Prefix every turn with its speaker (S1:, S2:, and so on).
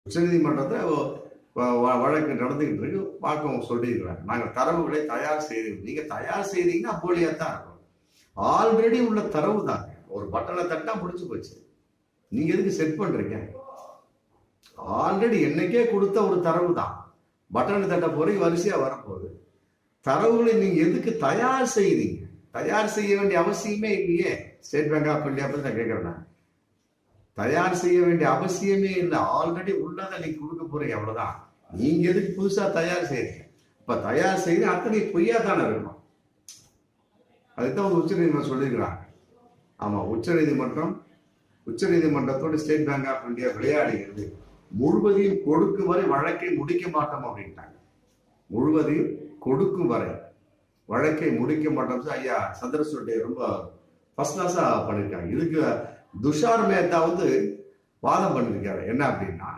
S1: உச்சநீதிமன்றத்தை வழக்கு நடந்துகிட்டு இருக்கு, பார்க்க சொல்லியிருக்கிறாங்க. நாங்கள் தரவுகளை தயார் செய்தோம். நீங்க தயார் செய்தீங்கன்னா போலியா தான் இருக்கும். ஆல்ரெடி உள்ள தரவு தாங்க. ஒரு பட்டனை தட்டா முடிச்சு போச்சு. நீங்க எதுக்கு செட் பண்றீங்க? ஆல்ரெடி என்னைக்கே கொடுத்த ஒரு தரவு தான். பட்டனை தட்ட போறீங்க, வரிசையா வரப்போகுது. தரவுகளை நீங்க எதுக்கு தயார் செய்தீங்க? தயார் செய்ய வேண்டிய அவசியமே இல்லையே. ஸ்டேட் பேங்க் ஆஃப் இந்தியா பத்தி நான் கேட்கிறேன். தயார் செய்ய வேண்டிய அவசியமே இல்லை. ஆல்ரெடி உள்ளதை நீங்க கொடுக்க போறீங்க, அவ்வளவுதான். நீங்க எதுக்கு புதுசா தயார் செய்யறீங்க? இப்ப தயார் செய்து அத்தனை பொய்யா தானே இருக்கணும். அதுதான் உச்ச நீதிமன்றம் சொல்லியிருக்கிறாங்க. ஆமா, உச்சநீதிமன்றத்தோடு ஸ்டேட் பேங்க் ஆஃப் இந்தியா விளையாடுகிறது. முழுவதையும் கொடுக்கும் வரை வழக்கை முடிக்க மாட்டோம் அப்படின்ட்டாங்க. முழுவதையும் கொடுக்கும் வரை வழக்கை முடிக்க மாட்டோம். ஐயா சந்திரசூட் ரொம்ப ஃபர்ஸ்ட் கிளாஸா பண்ணிருக்காங்க. இதுக்கு துஷார் மேத்தா வாதம் பண்ணிருக்காரு. என்ன அப்படின்னா,